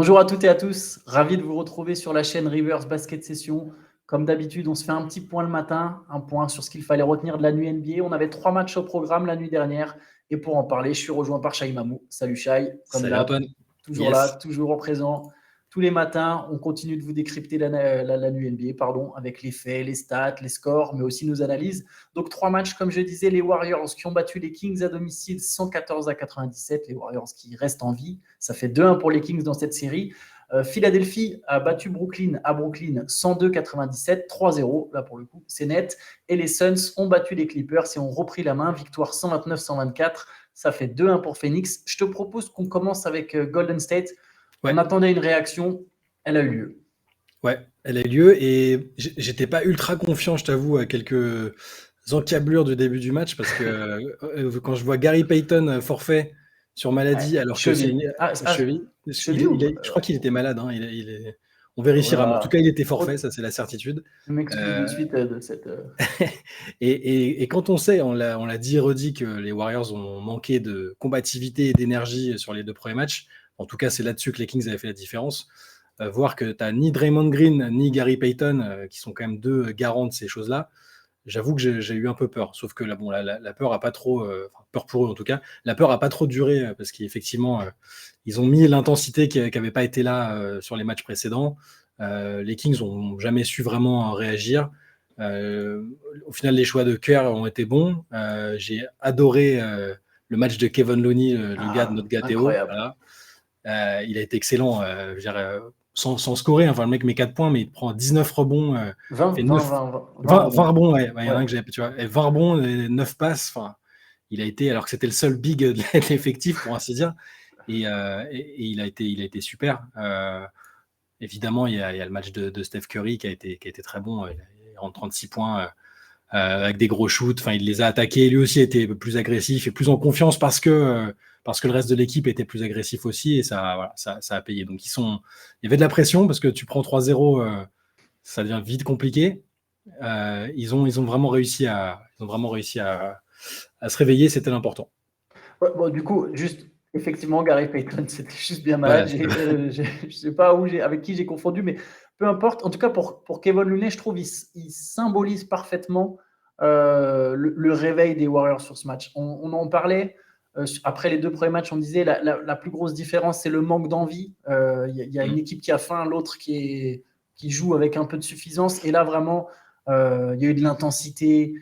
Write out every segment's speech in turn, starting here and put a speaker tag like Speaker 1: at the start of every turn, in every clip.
Speaker 1: Bonjour à toutes et à tous, ravi de vous retrouver sur la chaîne Rivers Basket Session. Comme d'habitude, on se fait un petit point le matin, un point sur ce qu'il fallait retenir de la nuit NBA. On avait 3 matchs au programme la nuit dernière et pour en parler, je suis rejoint par Shai Mamou. Salut Shai, comme
Speaker 2: Salut
Speaker 1: d'hab,
Speaker 2: Antoine.
Speaker 1: toujours là,
Speaker 2: Yes.
Speaker 1: toujours présent. Tous les matins, on continue de vous décrypter la nuit NBA, avec les faits, les stats, les scores, mais aussi nos analyses. Donc 3 matchs, comme je disais, les Warriors qui ont battu les Kings à domicile 114-97, les Warriors qui restent en vie. Ça fait 2-1 pour les Kings dans cette série. Philadelphie a battu Brooklyn à Brooklyn 102-97, 3-0, là pour le coup, c'est net. Et les Suns ont battu les Clippers et ont repris la main, victoire 129-124. Ça fait 2-1 pour Phoenix. Je te propose qu'on commence avec Golden State. On
Speaker 2: Ouais,
Speaker 1: attendait une réaction, elle a eu lieu.
Speaker 2: ouais, elle a eu lieu et j'étais pas ultra confiant, je t'avoue, à quelques encablures du début du match parce que quand je vois Gary Payton forfait sur maladie alors que c'est
Speaker 1: Cheville.
Speaker 2: une cheville,
Speaker 1: Cheville ou
Speaker 2: je crois qu'il était malade, hein, on vérifiera, mais en tout cas il était forfait,
Speaker 1: oh,
Speaker 2: ça c'est la certitude.
Speaker 1: tu m'excuses de
Speaker 2: Euh,
Speaker 1: suite de cette.
Speaker 2: et quand on sait, on l'a dit et redit que les Warriors ont manqué de combativité et d'énergie sur les deux premiers matchs, en tout cas c'est là-dessus que les Kings avaient fait la différence. Voir que tu n'as ni Draymond Green ni Gary Payton, qui sont quand même deux garants de ces choses-là, j'avoue que j'ai eu un peu peur. Sauf que là, bon, la peur a pas trop, peur pour eux en tout cas, la peur a pas trop duré parce qu'effectivement, ils ont mis l'intensité qui n'avait pas été là sur les matchs précédents. Les Kings ont jamais su vraiment réagir. Au final, les choix de Kerr ont été bons. J'ai adoré le match de Kevin Looney, le gars de notre gars Théo.
Speaker 1: Incroyable.
Speaker 2: Voilà. Il a été excellent. Je veux dire, sans scorer, enfin, le mec met 4 points, mais il prend 19 rebonds,
Speaker 1: 20,
Speaker 2: fait
Speaker 1: 20,
Speaker 2: 9,
Speaker 1: 20, 20
Speaker 2: 20
Speaker 1: rebonds.
Speaker 2: rebonds, ouais, il y en a
Speaker 1: Ouais.
Speaker 2: un que j'ai, tu vois, et 20 rebonds, et 9 passes. Enfin, il a été, alors que c'était le seul big de l'effectif, pour ainsi dire, et il a été super. Évidemment, il y a le match de Steph Curry qui a été très bon. Il rentre 36 points avec des gros shoots. Enfin, il les a attaqués. Lui aussi était plus agressif et plus en confiance parce que le reste de l'équipe était plus agressif aussi et voilà, ça a payé. Donc, il y avait de la pression parce que tu prends 3-0, ça devient vite compliqué. Ils ont vraiment réussi à se réveiller, c'était l'important.
Speaker 1: Ouais, bon, du coup, juste, effectivement, Gary Payton, c'était juste bien malade.
Speaker 2: Voilà.
Speaker 1: Je ne sais pas avec qui j'ai confondu, mais peu importe. En tout cas, pour Kevin Looney, je trouve il symbolise parfaitement le réveil des Warriors sur ce match. On en parlait. Après les 2 premiers matchs, on disait la plus grosse différence, c'est le manque d'envie. Il y a une équipe qui a faim, l'autre qui joue avec un peu de suffisance. Et là, vraiment, il y a eu de l'intensité.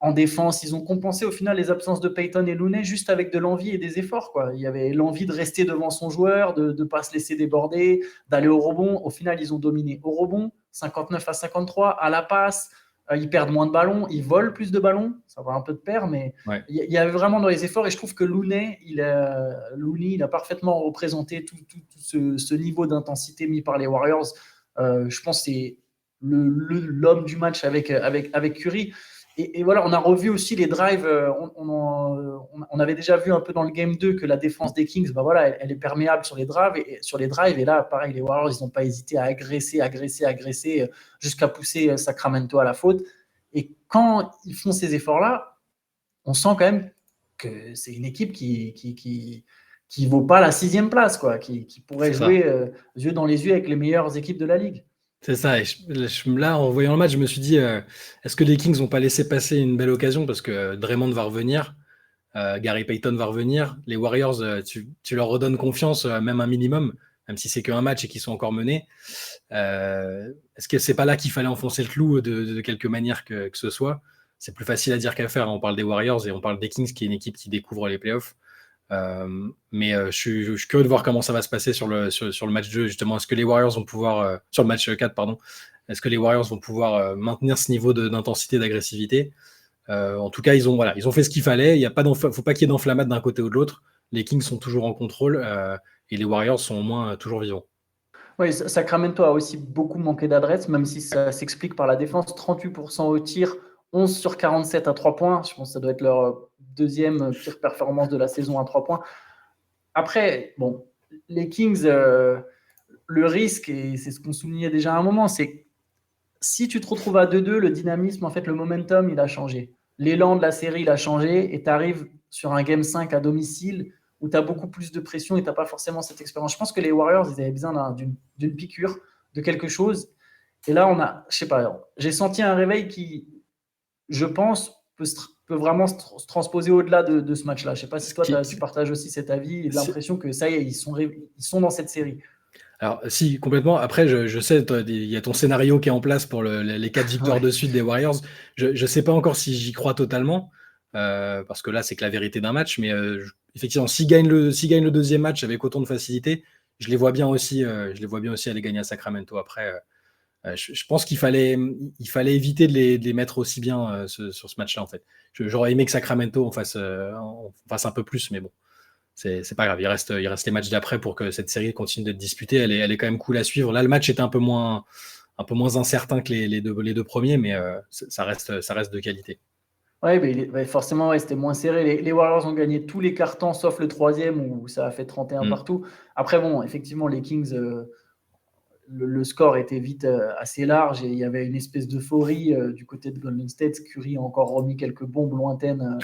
Speaker 1: En défense, ils ont compensé au final les absences de Payton et Looney juste avec de l'envie et des efforts, quoi. Il y avait l'envie de rester devant son joueur, de ne pas se laisser déborder, d'aller au rebond. Au final, ils ont dominé au rebond, 59-53, à la passe. Ils perdent moins de ballons, ils volent plus de ballons. Ça va un peu de pair, mais
Speaker 2: Ouais.
Speaker 1: il y avait vraiment dans les efforts. Et je trouve que Looney, il a parfaitement représenté tout ce niveau d'intensité mis par les Warriors. Je pense que c'est l'homme du match avec Curry. Et voilà, on a revu aussi les drives. On avait déjà vu un peu dans le game 2 que la défense des Kings, bah voilà, elle est perméable sur les drives. Et là, pareil, les Warriors, ils n'ont pas hésité à agresser jusqu'à pousser Sacramento à la faute. Et quand ils font ces efforts-là, on sent quand même que c'est une équipe qui vaut pas la 6e place, quoi, qui pourrait
Speaker 2: C'est ça.
Speaker 1: jouer yeux dans les yeux avec les meilleures équipes de la ligue.
Speaker 2: C'est ça. Et là, en voyant le match, je me suis dit, est-ce que les Kings n'ont pas laissé passer une belle occasion parce que Draymond va revenir, Gary Payton va revenir, les Warriors, tu leur redonnes confiance, même un minimum, même si c'est qu'un match et qu'ils sont encore menés. Est-ce que c'est pas là qu'il fallait enfoncer le clou de quelque manière que ce soit? C'est plus facile à dire qu'à faire. On parle des Warriors et on parle des Kings, qui est une équipe qui découvre les playoffs. Mais je suis curieux de voir comment ça va se passer sur le match 2, justement. Est-ce que les Warriors vont pouvoir, sur le match 4, pardon, est-ce que les Warriors vont pouvoir maintenir ce niveau d'intensité, d'agressivité? En tout cas, ils ont fait ce qu'il fallait. Il ne faut pas qu'il y ait d'enflammade d'un côté ou de l'autre. Les Kings sont toujours en contrôle et les Warriors sont au moins toujours vivants.
Speaker 1: Oui, Sacramento a aussi beaucoup manqué d'adresse, même si ça s'explique par la défense. 38% au tir, 11 sur 47 à 3 points. Je pense que ça doit être leur deuxième pire performance de la saison à 3 points. Après, bon, les Kings, le risque, et c'est ce qu'on soulignait déjà à un moment, c'est si tu te retrouves à 2-2, le dynamisme, en fait, le momentum, il a changé. L'élan de la série, il a changé et tu arrives sur un Game 5 à domicile où tu as beaucoup plus de pression et tu n'as pas forcément cette expérience. Je pense que les Warriors, ils avaient besoin d'une piqûre, de quelque chose. Et là, je sais pas, j'ai senti un réveil qui, je pense, peut vraiment se transposer au-delà de ce match-là. Je ne sais pas si toi, tu partages aussi cet avis et l'impression que ça y est, ils sont dans cette série.
Speaker 2: Alors, si, complètement. Après, je sais, il y a ton scénario qui est en place pour les 4 victoires de suite des Warriors. Je ne sais pas encore si j'y crois totalement, parce que là, c'est que la vérité d'un match. Mais effectivement, s'ils gagnent le deuxième match avec autant de facilité, je les vois bien aussi aller gagner à Sacramento. Après, je pense qu'il fallait éviter de les mettre aussi bien sur ce match-là, en fait. J'aurais aimé que Sacramento en fasse un peu plus, mais bon. C'est pas grave, il reste les matchs d'après pour que cette série continue d'être disputée. Elle est quand même cool à suivre. Là, le match était un peu moins incertain que les deux premiers, mais ça reste de qualité.
Speaker 1: Oui, mais forcément, c'était moins serré. Les Warriors ont gagné tous les cartons sauf le troisième où ça a fait 31 partout. Après, bon, effectivement, les Kings, le score était vite assez large et il y avait une espèce d'euphorie du côté de Golden State. Curry a encore remis quelques bombes lointaines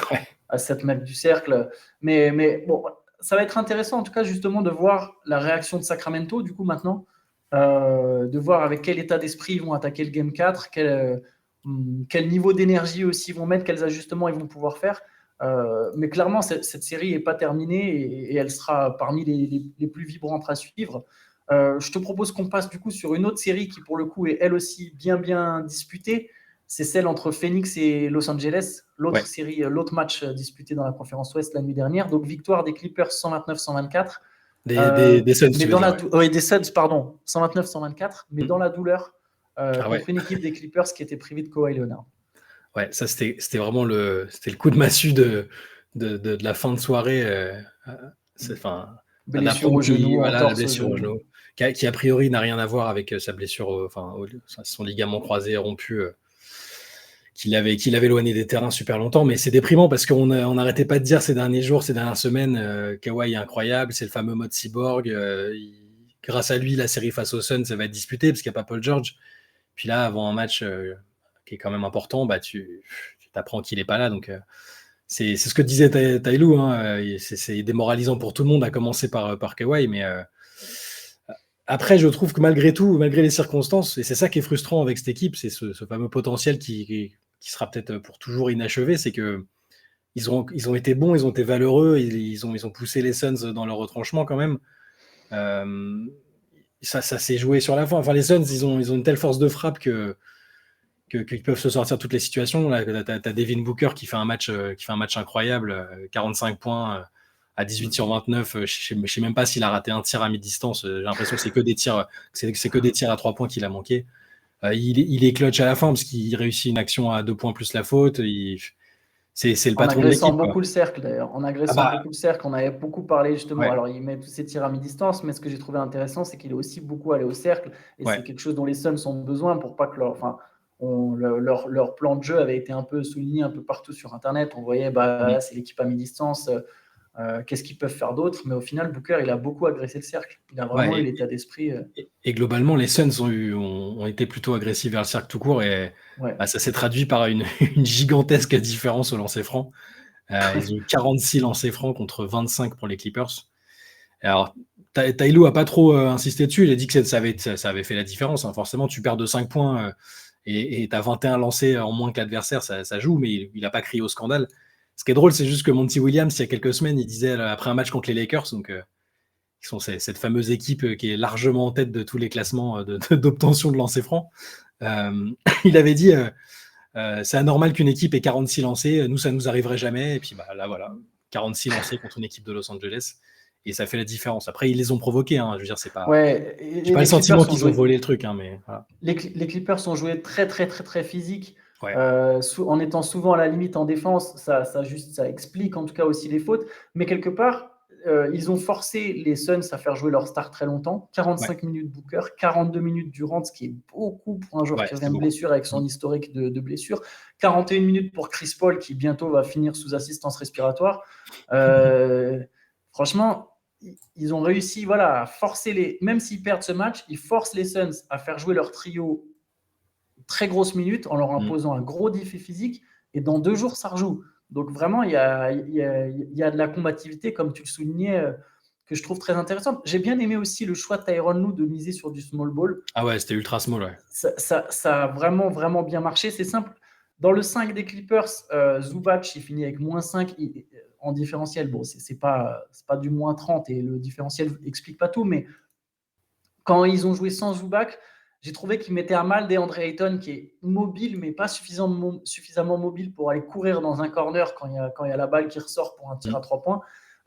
Speaker 1: à 7 mètres du cercle. Mais bon, ça va être intéressant en tout cas justement de voir la réaction de Sacramento du coup maintenant, de voir avec quel état d'esprit ils vont attaquer le Game 4, quel niveau d'énergie aussi ils vont mettre, quels ajustements ils vont pouvoir faire. Mais clairement, cette série n'est pas terminée et elle sera parmi les plus vibrantes à suivre. Je te propose qu'on passe du coup sur une autre série qui pour le coup est elle aussi bien disputée. C'est celle entre Phoenix et Los Angeles, l'autre match disputé dans la conférence Ouest la nuit dernière. Donc victoire des Clippers 129-124.
Speaker 2: Des Suns,
Speaker 1: mais des Suns, pardon, 129-124, mais dans la douleur contre une équipe des Clippers qui était privée de Kawhi Leonard.
Speaker 2: Ouais, ça c'était vraiment le coup de massue de la fin de soirée.
Speaker 1: Blessure au genou,
Speaker 2: la blessure au genou, qui a priori n'a rien à voir avec sa blessure, son ligament croisé rompu. Qu'il avait éloigné des terrains super longtemps, mais c'est déprimant parce qu'on n'arrêtait pas de dire ces dernières semaines, Kawhi est incroyable, c'est le fameux mode cyborg, grâce à lui, la série face aux Suns, ça va être disputée parce qu'il n'y a pas Paul George. Puis là, avant un match qui est quand même important, tu t'apprends qu'il n'est pas là, donc c'est ce que disait Tailou, hein, c'est démoralisant pour tout le monde, à commencer par Kawhi, mais après, je trouve que malgré tout, malgré les circonstances, et c'est ça qui est frustrant avec cette équipe, c'est ce fameux potentiel qui sera peut-être pour toujours inachevé, c'est que ils ont été bons, ils ont été valeureux, ils ont poussé les Suns dans leur retranchement quand même. Ça s'est joué sur la fin. Enfin, les Suns, ils ont une telle force de frappe qu'ils peuvent se sortir de toutes les situations. Là, t'as Devin Booker qui fait un match incroyable, 45 points à 18 sur 29. Je sais même pas s'il a raté un tir à mi-distance. J'ai l'impression que c'est que des tirs à 3 points qu'il a manqué. Il est clutch à la fin parce qu'il réussit une action à 2 points plus la faute. C'est le patron de l'équipe.
Speaker 1: En agressant beaucoup le cercle d'ailleurs. En agressant beaucoup le cercle, on avait beaucoup parlé justement. Ouais. Alors il met tous ses tirs à mi-distance, mais ce que j'ai trouvé intéressant, c'est qu'il est aussi beaucoup allé au cercle. Et c'est quelque chose dont les Suns ont besoin pour pas que leur plan de jeu avait été un peu souligné un peu partout sur Internet. On voyait, là, c'est l'équipe à mi-distance. Qu'est-ce qu'ils peuvent faire d'autre? Mais au final, Booker, il a beaucoup agressé le cercle. Il a vraiment eu l'état d'esprit.
Speaker 2: Et globalement, les Suns ont été plutôt agressifs vers le cercle tout court. Et ça s'est traduit par une gigantesque différence au lancer franc. Ils ont eu 46 lancers francs contre 25 pour les Clippers. Alors, Tailou n'a pas trop insisté dessus. Il a dit que ça avait fait la différence. Hein. Forcément, tu perds de 5 points et tu as 21 lancés en moins que l'adversaire. Ça joue, mais il n'a pas crié au scandale. Ce qui est drôle, c'est juste que Monty Williams, il y a quelques semaines, il disait après un match contre les Lakers, donc qui sont cette fameuse équipe qui est largement en tête de tous les classements d'obtention de lancers francs, il avait dit c'est anormal qu'une équipe ait 46 lancés, nous ça nous arriverait jamais, et puis là voilà, 46 lancés contre une équipe de Los Angeles, et ça fait la différence. Après ils les ont provoqués, hein, je veux dire c'est pas, j'ai pas le sentiment qu'ils ont volé le truc, hein, mais voilà.
Speaker 1: Les Clippers ont joué très très très très physique. En étant souvent à la limite en défense, ça explique en tout cas aussi les fautes. Mais quelque part, ils ont forcé les Suns à faire jouer leur star très longtemps. 45 minutes Booker, 42 minutes Durant, ce qui est beaucoup pour un joueur qui revient de blessure avec son historique de blessure. 41 minutes pour Chris Paul qui bientôt va finir sous assistance respiratoire. Franchement, ils ont réussi à forcer même s'ils perdent ce match, ils forcent les Suns à faire jouer leur trio très grosses minutes en leur imposant un gros défi physique, et dans 2 jours ça rejoue. Donc vraiment, il y a de la combativité, comme tu le soulignais, que je trouve très intéressante. J'ai bien aimé aussi le choix de Tyronn Lue de miser sur du small ball.
Speaker 2: Ah ouais, c'était ultra small, ouais.
Speaker 1: Ça a vraiment, vraiment bien marché. C'est simple. Dans le 5 des Clippers, Zubac, il finit avec -5 en différentiel. Bon, c'est pas du -30 et le différentiel n'explique pas tout, mais quand ils ont joué sans Zubac, j'ai trouvé qu'ils mettaient à mal DeAndre Ayton, qui est mobile, mais pas suffisamment mobile pour aller courir dans un corner quand il y a la balle qui ressort pour un tir à 3 points.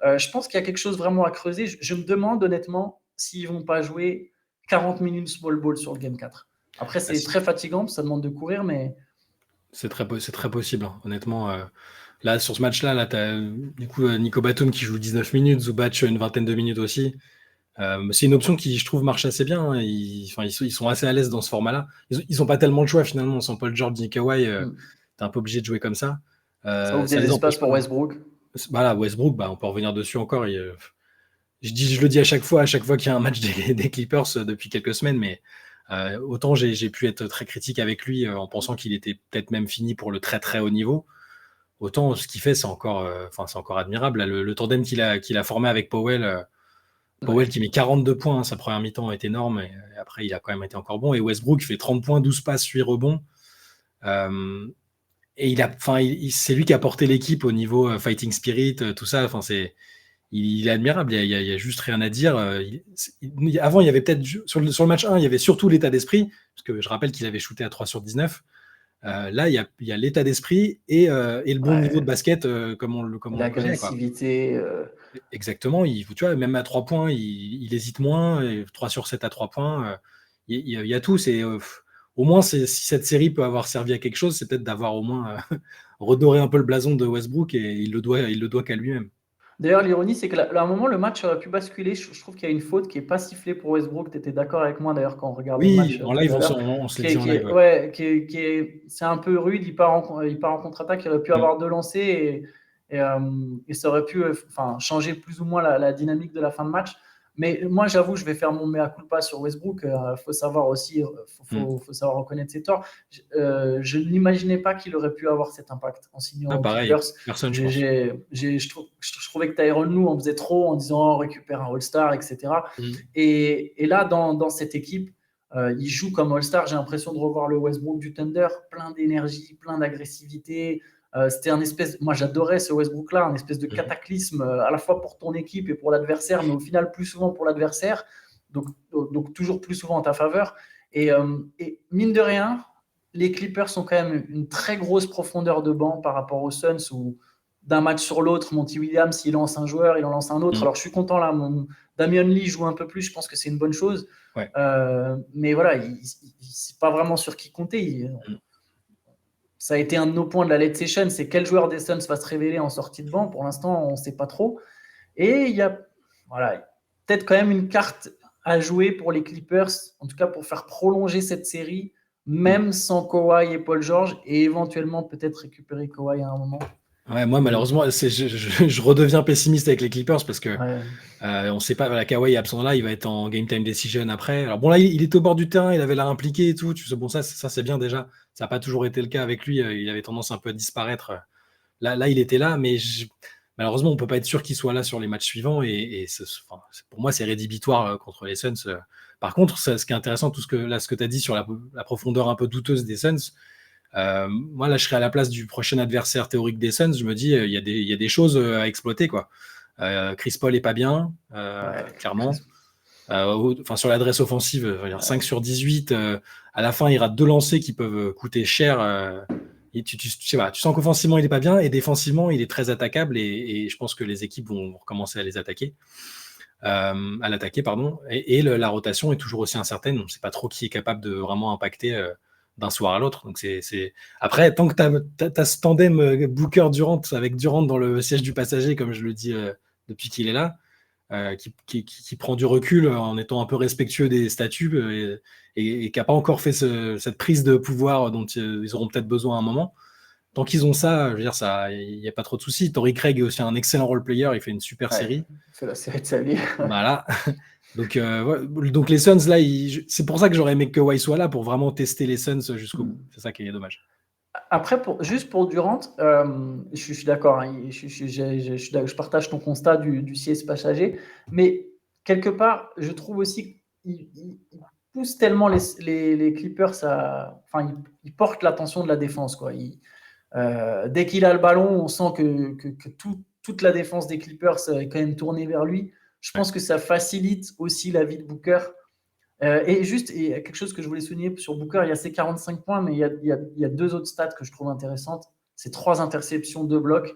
Speaker 1: Je pense qu'il y a quelque chose vraiment à creuser. Je me demande honnêtement s'ils ne vont pas jouer 40 minutes small ball sur le Game 4. Après, c'est très fatigant, ça demande de courir, mais...
Speaker 2: C'est très possible, hein. Honnêtement. Là, sur ce match-là, tu as du coup Nico Batum qui joue 19 minutes, Zubac une vingtaine de minutes aussi. C'est une option qui, je trouve, marche assez bien, hein. Ils sont assez à l'aise dans ce format-là. Ils n'ont pas tellement le choix, finalement. Sans Paul George ni Kawhi, tu es un peu obligé de jouer comme ça.
Speaker 1: Ça ouvre des espaces pour Westbrook.
Speaker 2: Voilà, Westbrook, on peut revenir dessus encore. Je le dis à chaque fois qu'il y a un match des Clippers depuis quelques semaines, mais autant j'ai pu être très critique avec lui en pensant qu'il était peut-être même fini pour le très très haut niveau. Autant ce qu'il fait, c'est encore admirable. Là, le tandem qu'il a formé avec Powell, qui met 42 points, hein, sa première mi-temps est énorme, et après il a quand même été encore bon. Et Westbrook fait 30 points, 12 passes, 8 rebonds. Et c'est lui qui a porté l'équipe au niveau fighting spirit, tout ça. Il est admirable, il y a juste rien à dire. Avant, il y avait peut-être sur le match 1, il y avait surtout l'état d'esprit, parce que je rappelle qu'il avait shooté à 3 sur 19. Là, il y a l'état d'esprit et le bon niveau de basket, comme on le connaît.
Speaker 1: L'agressivité.
Speaker 2: Exactement. Tu vois, même à 3 points, il hésite moins. 3 sur 7 à 3 points, il y a tout. Au moins, si cette série peut avoir servi à quelque chose, c'est peut-être d'avoir au moins redoré un peu le blason de Westbrook, et il le doit qu'à lui-même.
Speaker 1: D'ailleurs, l'ironie, c'est qu'à un moment, le match aurait pu basculer. Je trouve qu'il y a une faute qui n'est pas sifflée pour Westbrook. Tu étais d'accord avec moi, d'ailleurs, quand on regardait le match.
Speaker 2: Oui, en live, on se l'est dit en live.
Speaker 1: Ouais. C'est un peu rude. Il part en contre-attaque. Il aurait pu avoir 2 lancers et ça aurait pu changer plus ou moins la dynamique de la fin de match. Mais moi, j'avoue, je vais faire mon mea culpa sur Westbrook. Faut savoir aussi, faut savoir reconnaître ses torts. Je n'imaginais pas qu'il aurait pu avoir cet impact en signant aux Clippers.
Speaker 2: Personne,
Speaker 1: Je trouvais que Tyronn Lue en faisait trop en disant on récupère un All-Star, etc. Et là, dans cette équipe, il joue comme All-Star. J'ai l'impression de revoir le Westbrook du Thunder, plein d'énergie, plein d'agressivité. C'était moi j'adorais ce Westbrook-là, un espèce de cataclysme à la fois pour ton équipe et pour l'adversaire, mais au final plus souvent pour l'adversaire, donc toujours plus souvent en ta faveur. Et mine de rien, les Clippers ont quand même une très grosse profondeur de banc par rapport aux Suns, où d'un match sur l'autre, Monty Williams, il lance un joueur, il en lance un autre. Alors je suis content là, Damian Lee joue un peu plus, je pense que c'est une bonne chose.
Speaker 2: Ouais.
Speaker 1: Mais voilà, c'est pas vraiment sur qui compter. Ça a été un de nos points de la late session, c'est quel joueur des Suns va se révéler en sortie de banc. Pour l'instant, on ne sait pas trop. Et il y a peut-être quand même une carte à jouer pour les Clippers, en tout cas pour faire prolonger cette série, même sans Kawhi et Paul George, et éventuellement peut-être récupérer Kawhi à un moment.
Speaker 2: Ouais, moi, malheureusement, je redeviens pessimiste avec les Clippers parce que on ne sait pas, Kawhi est absent là, il va être en game time decision après. Alors bon, là, il était au bord du terrain, il avait l'air impliqué et tout. Bon, ça c'est bien déjà. Ça n'a pas toujours été le cas avec lui. Il avait tendance un peu à disparaître. Là, il était là, mais malheureusement, on ne peut pas être sûr qu'il soit là sur les matchs suivants. Et pour moi, c'est rédhibitoire contre les Suns. Par contre, ce qui est intéressant, ce que tu as dit sur la profondeur un peu douteuse des Suns, moi là je serais à la place du prochain adversaire théorique des Suns, je me dis il y a des choses à exploiter, quoi. Chris Paul est pas bien, clairement. Sur l'adresse offensive, 5 sur 18, à la fin il rate 2 lancers qui peuvent coûter cher, et tu sens qu'offensivement il est pas bien et défensivement il est très attaquable, et je pense que les équipes vont recommencer à l'attaquer, et la rotation est toujours aussi incertaine. On ne sait pas trop qui est capable de vraiment impacter d'un soir à l'autre. Donc après, tant que tu as ce tandem Booker-Durant, avec Durant dans le siège du passager, comme je le dis depuis qu'il est là, qui prend du recul en étant un peu respectueux des statuts, et qui n'a pas encore fait cette prise de pouvoir dont ils auront peut-être besoin à un moment. Tant qu'ils ont ça, je veux dire, il n'y a pas trop de soucis. Torrey Craig est aussi un excellent role-player, il fait une super série.
Speaker 1: Il fait la série de sa vie.
Speaker 2: Voilà. Donc les Suns, là, c'est pour ça que j'aurais aimé que Kawhi soit là, pour vraiment tester les Suns jusqu'au bout. C'est ça qui est dommage.
Speaker 1: Après, juste pour Durant, je suis d'accord, hein, je partage ton constat du siège passager, mais quelque part, je trouve aussi qu'il pousse tellement les Clippers enfin, il porte l'attention de la défense, quoi. Dès qu'il a le ballon, on sent que toute la défense des Clippers est quand même tournée vers lui. Je
Speaker 2: Ouais.
Speaker 1: pense que ça facilite aussi la vie de Booker. Et quelque chose que je voulais souligner sur Booker, il y a ses 45 points, mais il y a deux autres stats que je trouve intéressantes. C'est 3 interceptions, 2 blocs.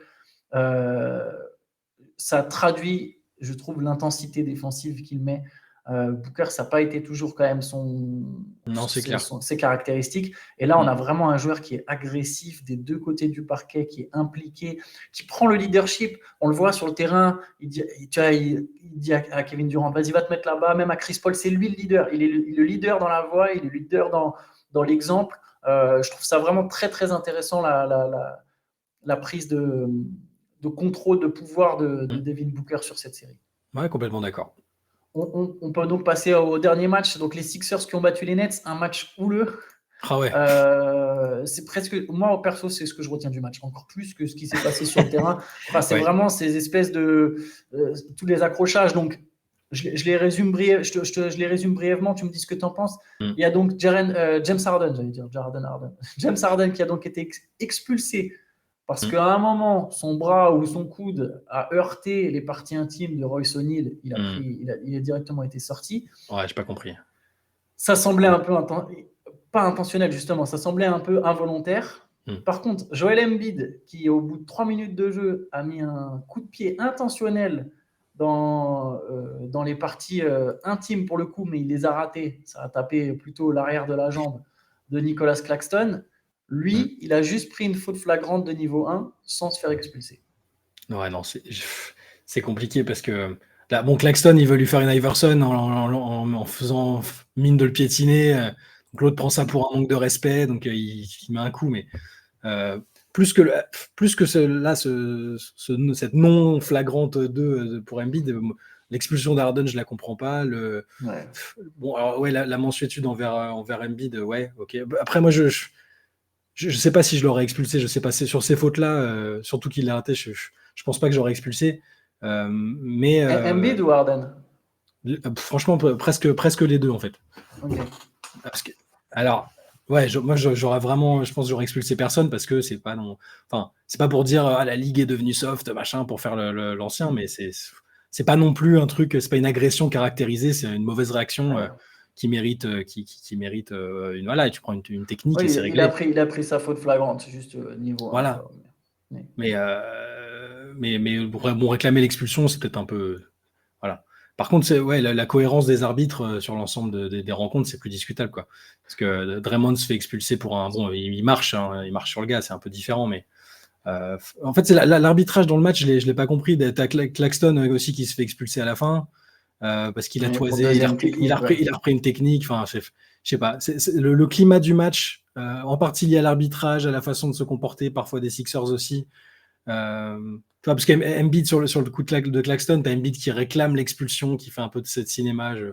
Speaker 1: Euh, Ça traduit, je trouve, l'intensité défensive qu'il met. Booker, ça n'a pas été toujours quand même
Speaker 2: Non, c'est clair.
Speaker 1: ses caractéristiques. Et là, on a
Speaker 2: Mm.
Speaker 1: vraiment un joueur qui est agressif des deux côtés du parquet, qui est impliqué, qui prend le leadership. On le voit sur le terrain. Il dit à Kevin Durant, vas-y, va te mettre là-bas. Même à Chris Paul, c'est lui le leader. Il est le leader dans la voix, il est le leader dans l'exemple. Je trouve ça vraiment très, très intéressant, la prise de contrôle, de pouvoir de
Speaker 2: Mm.
Speaker 1: Devin Booker sur cette série.
Speaker 2: Ouais, complètement d'accord.
Speaker 1: On peut donc passer au dernier match. Donc les Sixers qui ont battu les Nets, un match houleux.
Speaker 2: Ah ouais.
Speaker 1: C'est presque, moi perso, c'est ce que je retiens du match, encore plus que ce qui s'est passé sur le terrain. Enfin, c'est
Speaker 2: Ouais.
Speaker 1: vraiment ces espèces de tous les accrochages. Donc, je les résume je les résume brièvement. Tu me dis ce que tu en penses.
Speaker 2: Mm.
Speaker 1: Il y a donc James Harden, j'allais dire Harden. James Harden qui a donc été expulsé parce
Speaker 2: Mm.
Speaker 1: qu'à un moment, son bras ou son coude a heurté les parties intimes de Royce O'Neal. Il a directement été sorti.
Speaker 2: Ouais, j'ai pas compris.
Speaker 1: Ça semblait un peu pas intentionnel, justement, ça semblait un peu involontaire.
Speaker 2: Mm.
Speaker 1: Par contre, Joel Embiid, qui au bout de 3 minutes de jeu a mis un coup de pied intentionnel dans les parties intimes pour le coup, mais il les a ratés. Ça a tapé plutôt l'arrière de la jambe de Nicolas Claxton.
Speaker 2: Mm.
Speaker 1: Lui, il a juste pris une faute flagrante de niveau 1 sans se faire expulser.
Speaker 2: Ouais, non, c'est compliqué parce que là, bon, Claxton, il veut lui faire une Iverson en faisant mine de le piétiner. Donc l'autre prend ça pour un manque de respect, donc il met un coup, mais euh, plus que cette non flagrante 2 pour Embiid, l'expulsion d'Harden, je la comprends pas.
Speaker 1: Ouais.
Speaker 2: Bon, alors ouais, la mansuétude envers Embiid, ouais, ok. Après, moi, je sais pas si je l'aurais expulsé, je sais pas, c'est sur ces fautes-là, surtout qu'il l'a raté, je pense pas que j'aurais expulsé. Mais
Speaker 1: Embiid ou Harden?
Speaker 2: franchement, presque les deux en fait.
Speaker 1: Ok.
Speaker 2: Parce que, alors, ouais, moi j'aurais vraiment, je pense que j'aurais expulsé personne parce que c'est pas non, enfin, c'est pas pour dire la ligue est devenue soft, machin, pour faire l'ancien, mais c'est pas non plus un truc, c'est pas une agression caractérisée, c'est une mauvaise réaction
Speaker 1: Ouais.
Speaker 2: qui mérite, qui mérite une, voilà, et tu prends une technique et
Speaker 1: Oui,
Speaker 2: c'est réglé.
Speaker 1: il a pris sa faute flagrante, juste niveau 1.
Speaker 2: Voilà.
Speaker 1: Quoi. Mais-
Speaker 2: Mais bon, réclamer l'expulsion, c'est peut-être un peu. Voilà. Par contre, ouais, la cohérence des arbitres sur l'ensemble des rencontres, c'est plus discutable, quoi. Parce que Draymond se fait expulser pour un. Bon, il marche, hein, il marche sur le gars, c'est un peu différent, mais. En fait, c'est l'arbitrage dans le match, je l'ai pas compris. T'as Claxton aussi qui se fait expulser à la fin parce qu'il a
Speaker 1: Mais pour
Speaker 2: toisé,
Speaker 1: deuxième technique, ouais.
Speaker 2: il a repris une technique. Enfin, je sais pas. Le climat du match, en partie lié à l'arbitrage, à la façon de se comporter, parfois des Sixers aussi. Tu vois, parce qu'Embiid sur le coup de Claxton, t'as Embiid qui réclame l'expulsion, qui fait un peu de cette cinéma. Je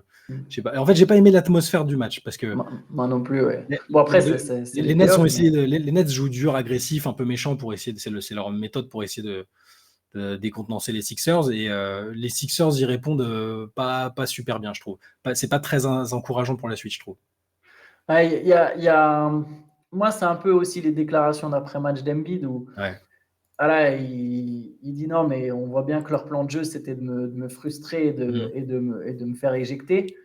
Speaker 2: sais pas. En fait, j'ai pas aimé l'atmosphère du match parce que
Speaker 1: Moi non plus, ouais.
Speaker 2: les,
Speaker 1: Bon, après,
Speaker 2: les-
Speaker 1: c'est les
Speaker 2: les Nets ont
Speaker 1: playoffs,
Speaker 2: essayé
Speaker 1: mais
Speaker 2: les Nets jouent dur, agressif, un peu méchant pour essayer. C'est leur méthode pour essayer de décontenancer les Sixers et les Sixers y répondent pas super bien, je trouve. C'est pas très encourageant pour la suite, je trouve.
Speaker 1: ouais, moi, c'est un peu aussi les déclarations d'après-match d'Embiid où
Speaker 2: Ouais.
Speaker 1: ah là, il dit non, mais on voit bien que leur plan de jeu, c'était de me frustrer
Speaker 2: Mm.
Speaker 1: et de me faire éjecter.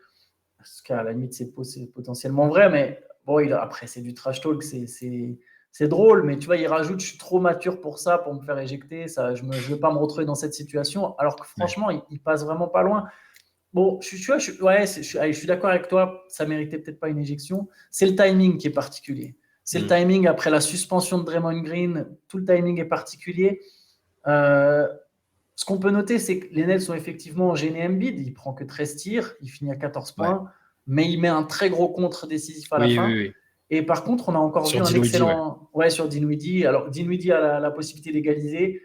Speaker 1: Ce qu'à la limite, c'est potentiellement vrai, mais bon, après, c'est du trash talk, c'est drôle, mais tu vois, il rajoute, je suis trop mature pour ça, pour me faire éjecter, ça, je ne veux pas me retrouver dans cette situation, alors que
Speaker 2: Ouais.
Speaker 1: franchement, il passe vraiment pas loin. Bon, je suis d'accord avec toi, ça méritait peut-être pas une éjection. C'est le timing qui est particulier. C'est le
Speaker 2: Mm.
Speaker 1: timing après la suspension de Draymond Green, tout le timing est particulier. Euh, Ce qu'on peut noter, c'est que les Nets ont effectivement gêné Embiid. Il prend que 13 tirs, il finit à 14
Speaker 2: Ouais.
Speaker 1: points, mais il met un très gros contre décisif à la
Speaker 2: Oui,
Speaker 1: fin.
Speaker 2: oui, oui.
Speaker 1: Et par contre, on a encore vu
Speaker 2: Sur
Speaker 1: un
Speaker 2: Dinwiddie, ouais.
Speaker 1: excellent. Ouais, sur Dinwiddie. Alors, Dinwiddie a la possibilité d'égaliser.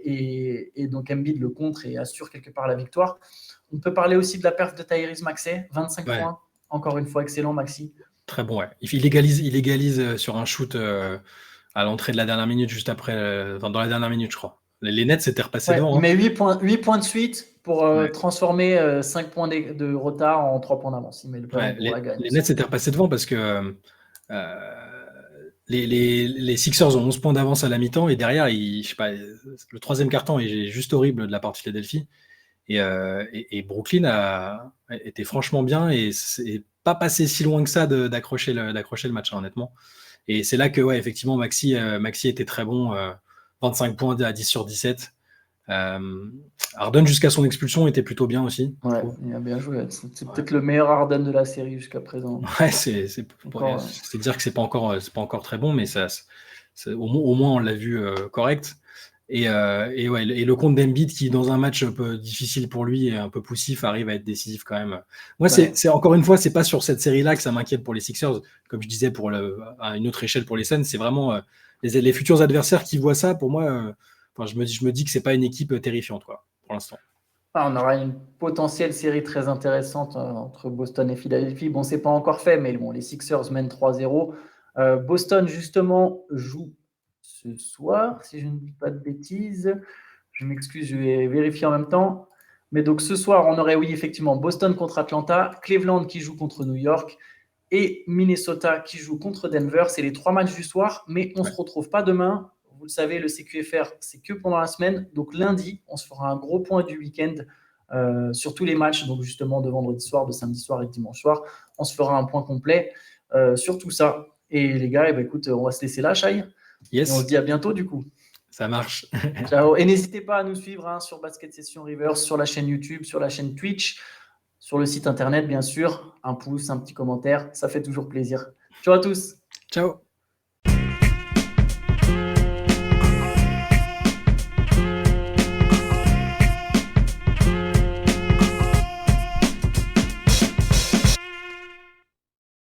Speaker 1: Et donc, Embiid le contre et assure quelque part la victoire. On peut parler aussi de la perte de Tyrese Maxey, 25
Speaker 2: Ouais.
Speaker 1: points. Encore une fois, excellent, Maxi.
Speaker 2: Très bon, ouais. Il égalise sur un shoot à l'entrée de la dernière minute, juste après, dans la dernière minute, je crois. Les Nets s'étaient repassés
Speaker 1: Ouais,
Speaker 2: devant.
Speaker 1: il met 8 points de suite pour
Speaker 2: Ouais.
Speaker 1: transformer 5 points de retard en 3 points d'avance. Il met le ballon
Speaker 2: Ouais,
Speaker 1: pour la gagne
Speaker 2: les
Speaker 1: aussi.
Speaker 2: Nets s'étaient repassés devant parce que les Sixers ont 11 points d'avance à la mi-temps et derrière, je sais pas, le troisième quart-temps est juste horrible de la part de Philadelphie. Et Brooklyn était franchement bien et c'est pas passé si loin que ça d'accrocher le match, hein, honnêtement. Et c'est là que, ouais, effectivement, Maxi était très bon. 25 points à 10 sur 17. Harden, jusqu'à son expulsion, était plutôt bien aussi, je
Speaker 1: Ouais,
Speaker 2: trouve.
Speaker 1: il a bien joué. C'est
Speaker 2: Ouais,
Speaker 1: peut-être le meilleur Harden de la série jusqu'à présent.
Speaker 2: ouais,
Speaker 1: Encore,
Speaker 2: c'est dire que c'est pas encore très bon, mais au moins on l'a vu correct. Ouais, et le compte d'Embiid qui, dans un match un peu difficile pour lui et un peu poussif, arrive à être décisif quand même. Moi,
Speaker 1: ouais.
Speaker 2: c'est encore une fois, c'est pas sur cette série-là que ça m'inquiète pour les Sixers. Comme je disais, à une autre échelle pour les Suns, c'est vraiment les futurs adversaires qui voient ça. Pour moi, je me dis que c'est pas une équipe terrifiante, quoi, pour l'instant.
Speaker 1: On aura une potentielle série très intéressante entre Boston et Philadelphie. Bon, c'est pas encore fait, mais bon, les Sixers mènent 3-0. Boston, justement, joue ce soir, si je ne dis pas de bêtises. Je m'excuse, je vais vérifier en même temps. Mais donc ce soir, on aurait, oui, effectivement, Boston contre Atlanta, Cleveland qui joue contre New York et Minnesota qui joue contre Denver. C'est les 3 matchs du soir, mais on ne
Speaker 2: Ouais.
Speaker 1: se retrouve pas demain. Vous le savez, le CQFR, c'est que pendant la semaine. Donc lundi, on se fera un gros point du week-end sur tous les matchs, donc justement de vendredi soir, de samedi soir et de dimanche soir. On se fera un point complet sur tout ça. Et les gars, écoute, on va se laisser là, Shai. Et on se
Speaker 2: Yes,
Speaker 1: dit à bientôt du coup.
Speaker 2: ça marche.
Speaker 1: Ciao. Et n'hésitez pas à nous suivre sur Basket Session Reverse, sur la chaîne YouTube, sur la chaîne Twitch, sur le site internet, bien sûr. Un pouce, un petit commentaire, ça fait toujours plaisir. Ciao à tous.
Speaker 2: Ciao.